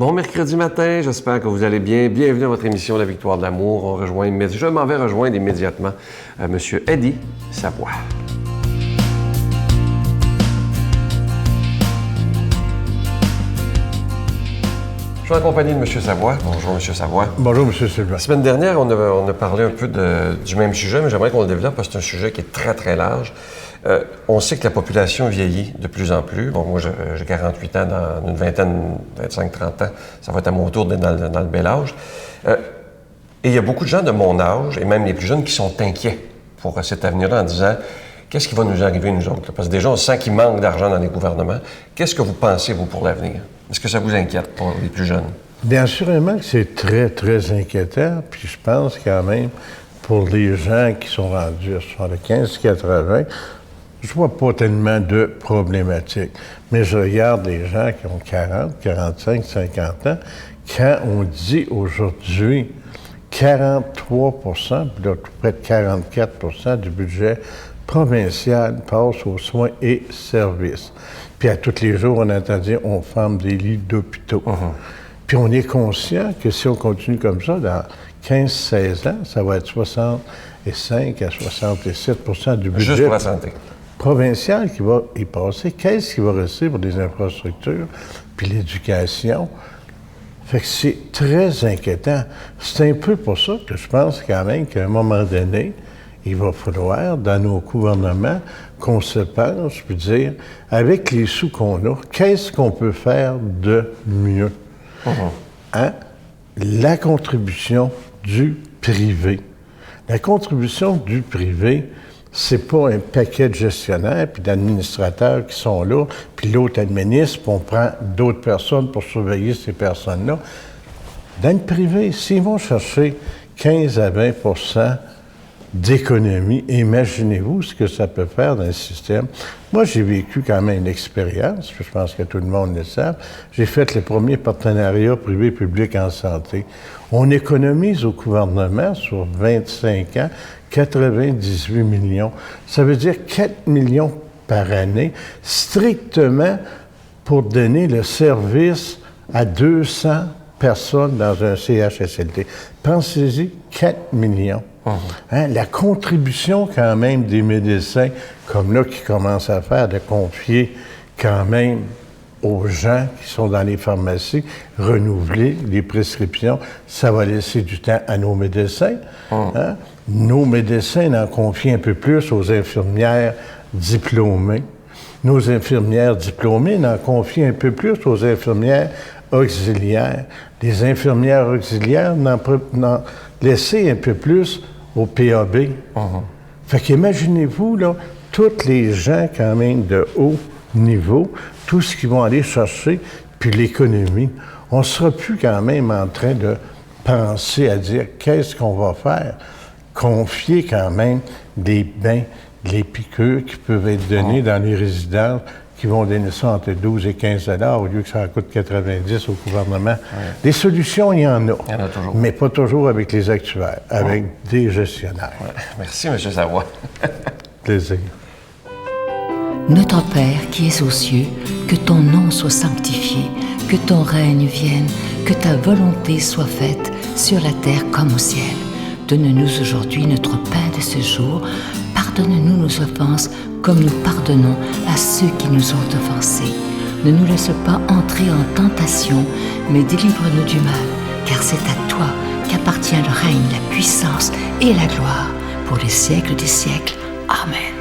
Bon mercredi matin, j'espère que vous allez bien. Bienvenue à votre émission La Victoire de l'amour. Je m'en vais rejoindre immédiatement M. Eddie Savoie. Je suis en compagnie de M. Savoie. Bonjour, M. Savoie. Bonjour, M. Sylvain. La semaine dernière, on a parlé un peu du même sujet, mais j'aimerais qu'on le développe parce que c'est un sujet qui est très, très large. On sait que la population vieillit de plus en plus. Bon, moi, j'ai 48 ans, dans une vingtaine, 25-30 ans, ça va être à mon tour d'être dans le bel âge. Et il y a beaucoup de gens de mon âge, et même les plus jeunes, qui sont inquiets pour cet avenir-là en disant « Qu'est-ce qui va nous arriver, nous autres? » Parce que déjà, on sent qu'il manque d'argent dans les gouvernements. Qu'est-ce que vous pensez, vous, pour l'avenir? Est-ce que ça vous inquiète pour les plus jeunes? Bien assurément que c'est très, très inquiétant. Puis je pense quand même, pour les gens qui sont rendus à 75-80, je vois pas tellement de problématiques. Mais je regarde les gens qui ont 40, 45, 50 ans. Quand on dit aujourd'hui 43 puis là, près de 44 du budget provincial passe aux soins et services. Puis à tous les jours, on entend dire on ferme des lits d'hôpitaux. Puis on est conscient que si on continue comme ça, dans 15-16 ans, ça va être 65 à 67 du budget. Juste pour la santé. Provincial qui va y passer. Qu'est-ce qui va rester pour les infrastructures puis l'éducation? Fait que c'est très inquiétant. C'est un peu pour ça que je pense quand même qu'à un moment donné, il va falloir, dans nos gouvernements, qu'on se penche puis dire, avec les sous qu'on a, qu'est-ce qu'on peut faire de mieux? Hein? La contribution du privé. La contribution du privé, c'est pas un paquet de gestionnaires puis d'administrateurs qui sont là, puis l'autre administre, puis on prend d'autres personnes pour surveiller ces personnes-là. Dans le privé, s'ils vont chercher 15 à 20 d'économie, imaginez-vous ce que ça peut faire dans le système. Moi, j'ai vécu quand même une expérience, je pense que tout le monde le sait. J'ai fait le premier partenariat privé-public en santé. On économise au gouvernement sur 25 ans 98 millions. Ça veut dire 4 millions par année, strictement pour donner le service à 200 personnes dans un CHSLD. Pensez-y, 4 millions. Hein, la contribution quand même des médecins, comme là, qui commencent à faire, de confier quand même aux gens qui sont dans les pharmacies, renouveler les prescriptions, ça va laisser du temps à nos médecins. Hein? Nos médecins en confient un peu plus aux infirmières diplômées. Nos infirmières diplômées en confient un peu plus aux infirmières auxiliaires. Les infirmières auxiliaires n'en laisser un peu plus au PAB. Fait qu'imaginez-vous, là, tous les gens quand même de haut niveau, tout ce qu'ils vont aller chercher, puis l'économie. On ne sera plus quand même en train de penser à dire qu'est-ce qu'on va faire. Confier quand même des bains, des piqûres qui peuvent être données dans les résidences, qui vont donner ça entre 12 et 15 $ au lieu que ça en coûte 90 au gouvernement. Des solutions, il y en a. Il y en a toujours. Mais pas toujours avec les actuaires, avec des gestionnaires. Merci, M. Savoie. Plaisir. Notre Père qui es aux cieux, que ton nom soit sanctifié, que ton règne vienne, que ta volonté soit faite sur la terre comme au ciel. Donne-nous aujourd'hui notre pain de ce jour. Pardonne-nous nos offenses, comme nous pardonnons à ceux qui nous ont offensés. Ne nous laisse pas entrer en tentation, mais délivre-nous du mal, car c'est à toi qu'appartient le règne, la puissance et la gloire, pour les siècles des siècles. Amen.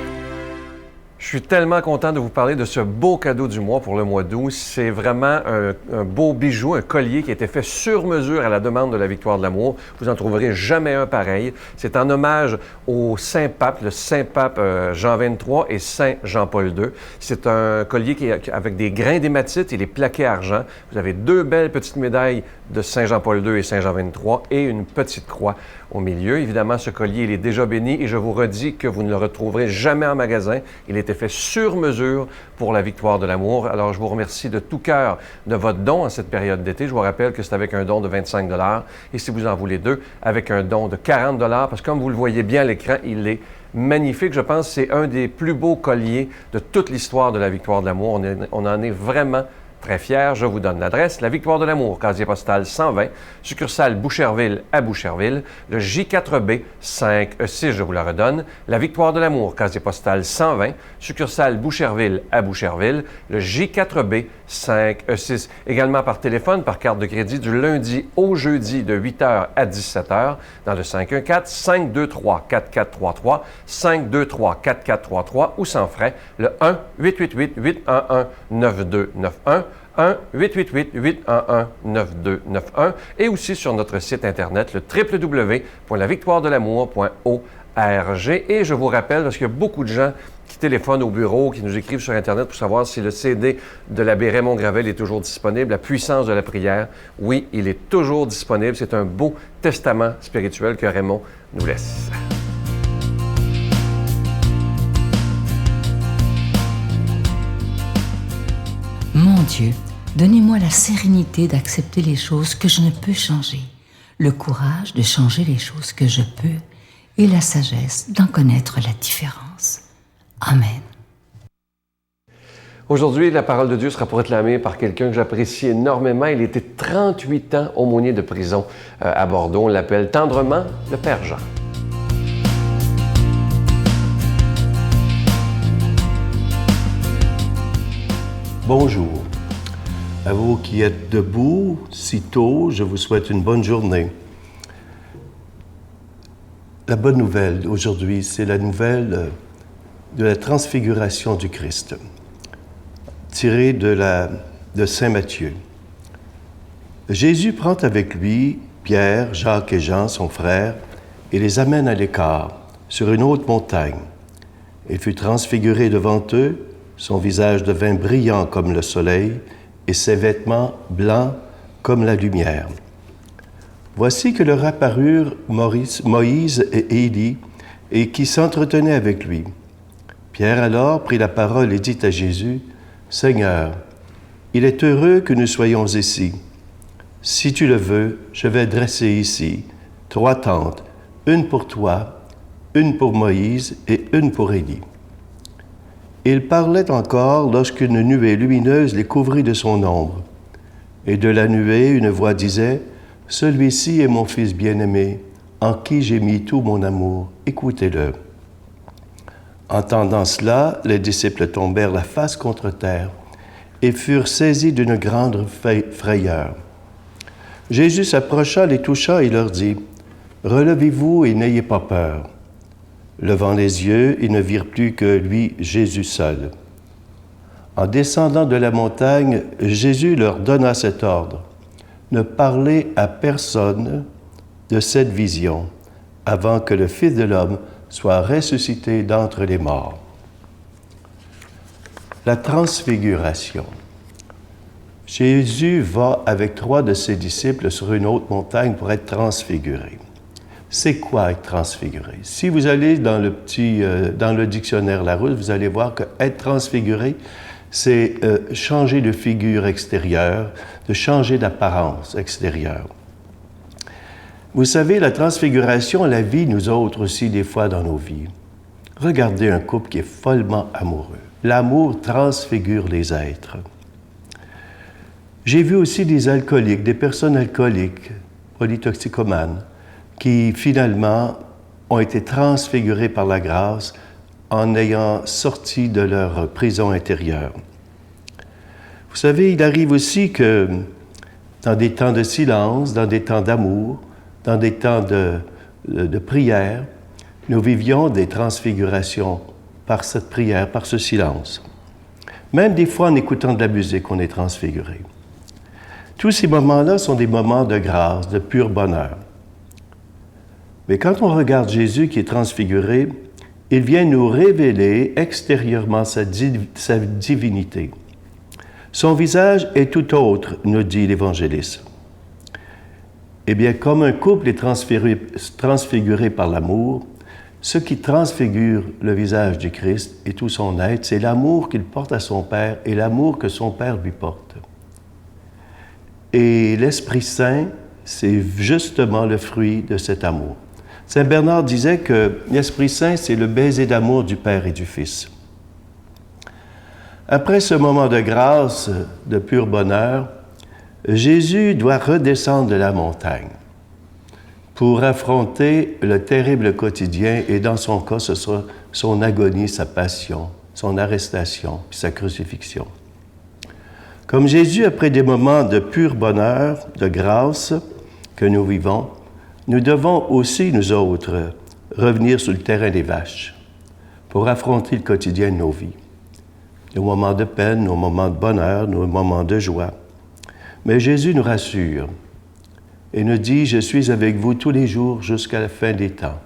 Je suis tellement content de vous parler de ce beau cadeau du mois pour le mois d'août. C'est vraiment un beau bijou, un collier qui a été fait sur mesure à la demande de la Victoire de l'amour. Vous n'en trouverez jamais un pareil. C'est en hommage au Saint-Pape, le Saint-Pape Jean XXIII et Saint Jean-Paul II. C'est un collier qui est avec des grains d'hématite et les plaqués argent. Vous avez deux belles petites médailles de Saint Jean-Paul II et Saint Jean XXIII et une petite croix au milieu. Évidemment, ce collier, il est déjà béni et je vous redis que vous ne le retrouverez jamais en magasin. Il a été fait sur mesure pour la Victoire de l'amour. Alors, je vous remercie de tout cœur de votre don en cette période d'été. Je vous rappelle que c'est avec un don de 25 $ et si vous en voulez deux, avec un don de 40 $ parce que comme vous le voyez bien à l'écran, il est magnifique. Je pense que c'est un des plus beaux colliers de toute l'histoire de la Victoire de l'amour. On en est vraiment Très fier, je vous donne l'adresse. La Victoire de l'amour, casier postal 120, succursale Boucherville à Boucherville. Le J4B 5E6, je vous la redonne. La Victoire de l'amour, casier postal 120, succursale Boucherville à Boucherville. Le J4B 5E6. Également par téléphone, par carte de crédit du lundi au jeudi de 8h à 17h dans le 514-523-4433, 523-4433 ou sans frais, le 1-888-811-9291. 1-888-811-9291 et aussi sur notre site Internet, le www.lavictoiredelamour.org. Et je vous rappelle, parce qu'il y a beaucoup de gens qui téléphonent au bureau, qui nous écrivent sur Internet pour savoir si le CD de l'abbé Raymond Gravel est toujours disponible, La puissance de la prière. Oui, il est toujours disponible. C'est un beau testament spirituel que Raymond nous laisse. Mon Dieu, donnez-moi la sérénité d'accepter les choses que je ne peux changer, le courage de changer les choses que je peux et la sagesse d'en connaître la différence. Amen. Aujourd'hui, la parole de Dieu sera proclamée par quelqu'un que j'apprécie énormément. Il était 38 ans aumônier de prison à Bordeaux. On l'appelle tendrement le Père Jean. Bonjour. À vous qui êtes debout si tôt, je vous souhaite une bonne journée. La bonne nouvelle aujourd'hui, c'est la nouvelle de la transfiguration du Christ, tirée de Saint Matthieu. Jésus prend avec lui Pierre, Jacques et Jean, son frère, et les amène à l'écart, sur une haute montagne. Il fut transfiguré devant eux. Son visage devint brillant comme le soleil et ses vêtements blancs comme la lumière. Voici que leur apparurent Moïse et Élie et qui s'entretenaient avec lui. Pierre alors prit la parole et dit à Jésus, « Seigneur, il est heureux que nous soyons ici. Si tu le veux, je vais dresser ici 3 tentes, une pour toi, une pour Moïse et une pour Élie. » Il parlait encore lorsqu'une nuée lumineuse les couvrit de son ombre. Et de la nuée, une voix disait, « Celui-ci est mon Fils bien-aimé, en qui j'ai mis tout mon amour. Écoutez-le. » Entendant cela, les disciples tombèrent la face contre terre et furent saisis d'une grande frayeur. Jésus s'approcha, les toucha et leur dit, « Relevez-vous et n'ayez pas peur. » Levant les yeux, ils ne virent plus que lui, Jésus seul. En descendant de la montagne, Jésus leur donna cet ordre, « Ne parlez à personne de cette vision, avant que le Fils de l'homme soit ressuscité d'entre les morts. » La transfiguration. Jésus va avec 3 de ses disciples sur une haute montagne pour être transfiguré. C'est quoi être transfiguré? Si vous allez dans le dictionnaire Larousse, vous allez voir que être transfiguré, c'est changer de figure extérieure, de changer d'apparence extérieure. Vous savez, la transfiguration, la vie, nous autres aussi, des fois dans nos vies. Regardez un couple qui est follement amoureux. L'amour transfigure les êtres. J'ai vu aussi des alcooliques, des personnes alcooliques, polytoxicomanes, qui finalement ont été transfigurés par la grâce en ayant sorti de leur prison intérieure. Vous savez, il arrive aussi que dans des temps de silence, dans des temps d'amour, dans des temps de prière, nous vivions des transfigurations par cette prière, par ce silence. Même des fois en écoutant de la musique, on est transfiguré. Tous ces moments-là sont des moments de grâce, de pur bonheur. Mais quand on regarde Jésus qui est transfiguré, il vient nous révéler extérieurement sa divinité. Son visage est tout autre, nous dit l'Évangéliste. Eh bien, comme un couple est transfiguré par l'amour, ce qui transfigure le visage du Christ et tout son être, c'est l'amour qu'il porte à son Père et l'amour que son Père lui porte. Et l'Esprit Saint, c'est justement le fruit de cet amour. Saint Bernard disait que l'Esprit Saint, c'est le baiser d'amour du Père et du Fils. Après ce moment de grâce, de pur bonheur, Jésus doit redescendre de la montagne pour affronter le terrible quotidien, et dans son cas, ce sera son agonie, sa passion, son arrestation, puis sa crucifixion. Comme Jésus, après des moments de pur bonheur, de grâce que nous vivons, nous devons aussi, nous autres, revenir sur le terrain des vaches pour affronter le quotidien de nos vies. Nos moments de peine, nos moments de bonheur, nos moments de joie. Mais Jésus nous rassure et nous dit « Je suis avec vous tous les jours jusqu'à la fin des temps ».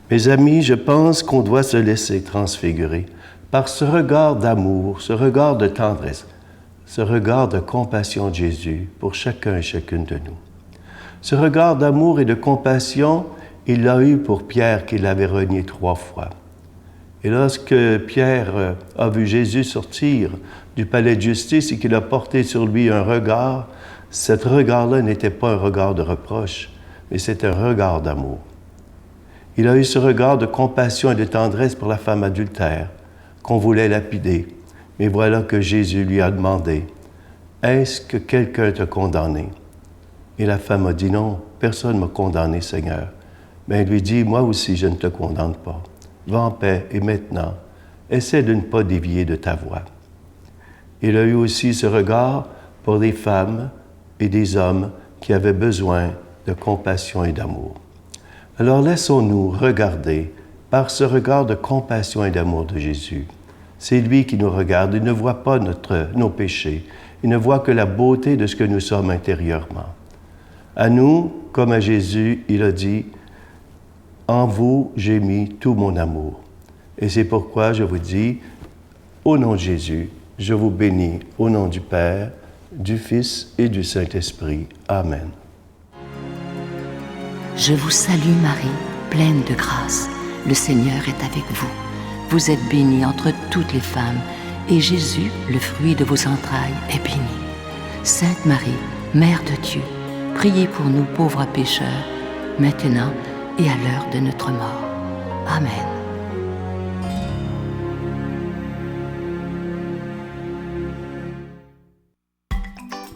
Mes amis, je pense qu'on doit se laisser transfigurer par ce regard d'amour, ce regard de tendresse, ce regard de compassion de Jésus pour chacun et chacune de nous. Ce regard d'amour et de compassion, il l'a eu pour Pierre qui l'avait renié 3 fois. Et lorsque Pierre a vu Jésus sortir du palais de justice et qu'il a porté sur lui un regard, cet regard-là n'était pas un regard de reproche, mais c'est un regard d'amour. Il a eu ce regard de compassion et de tendresse pour la femme adultère qu'on voulait lapider. Mais voilà que Jésus lui a demandé « Est-ce que quelqu'un t'a condamné? » Et la femme a dit « Non, personne ne m'a condamné, Seigneur. » Mais il lui dit « Moi aussi, je ne te condamne pas. Va en paix et maintenant, essaie de ne pas dévier de ta voie. » Il a eu aussi ce regard pour des femmes et des hommes qui avaient besoin de compassion et d'amour. Alors laissons-nous regarder par ce regard de compassion et d'amour de Jésus. C'est lui qui nous regarde, il ne voit pas nos péchés, il ne voit que la beauté de ce que nous sommes intérieurement. À nous, comme à Jésus, il a dit « En vous, j'ai mis tout mon amour. » Et c'est pourquoi je vous dis, au nom de Jésus, je vous bénis au nom du Père, du Fils et du Saint-Esprit. Amen. Je vous salue Marie, pleine de grâce. Le Seigneur est avec vous. Vous êtes bénie entre toutes les femmes, et Jésus, le fruit de vos entrailles, est béni. Sainte Marie, Mère de Dieu, priez pour nous pauvres pécheurs, maintenant et à l'heure de notre mort. Amen.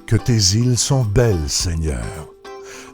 Que tes îles sont belles, Seigneur.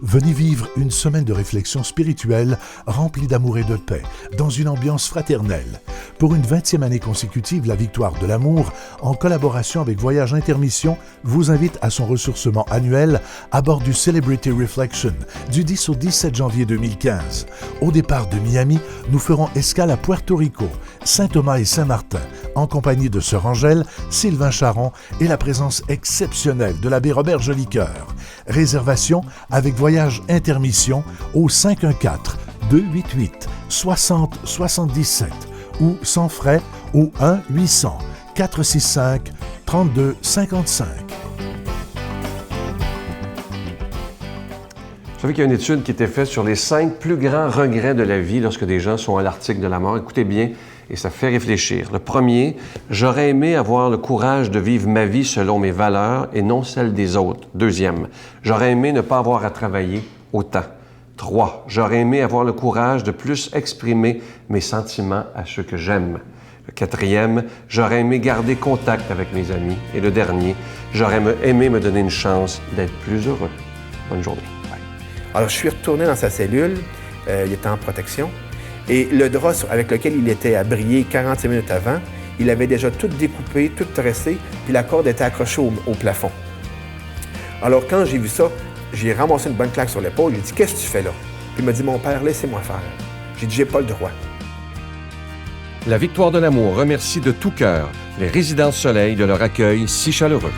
Venez vivre une semaine de réflexion spirituelle remplie d'amour et de paix, dans une ambiance fraternelle. Pour une 20e année consécutive, la Victoire de l'amour, en collaboration avec Voyage Intermission, vous invite à son ressourcement annuel à bord du Celebrity Reflection du 10 au 17 janvier 2015. Au départ de Miami, nous ferons escale à Puerto Rico, Saint-Thomas et Saint-Martin, en compagnie de Sœur Angèle, Sylvain Charon et la présence exceptionnelle de l'abbé Robert Jolicoeur. Réservation avec Voyage Intermission au 514-288-6077 ou sans frais au 1-800-465-3255. Vous savez qu'il y a une étude qui a été faite sur les 5 plus grands regrets de la vie lorsque des gens sont à l'article de la mort. Écoutez bien, et ça fait réfléchir. Le premier, j'aurais aimé avoir le courage de vivre ma vie selon mes valeurs et non celles des autres. Deuxième, j'aurais aimé ne pas avoir à travailler autant. 3, j'aurais aimé avoir le courage de plus exprimer mes sentiments à ceux que j'aime. Le 4e, j'aurais aimé garder contact avec mes amis. Et le dernier, j'aurais aimé me donner une chance d'être plus heureux. Bonne journée. Bye. Alors, je suis retourné dans sa cellule. Il était en protection. Et le drap avec lequel il était à briller 45 minutes avant, il avait déjà tout découpé, tout tressé, puis la corde était accrochée au plafond. Alors, quand j'ai vu ça, j'ai ramassé une bonne claque sur l'épaule. J'ai dit « Qu'est-ce que tu fais là? » Puis il m'a dit « Mon père, laissez-moi faire. » J'ai dit « J'ai pas le droit. » La Victoire de l'amour remercie de tout cœur les Résidences Soleil de leur accueil si chaleureux.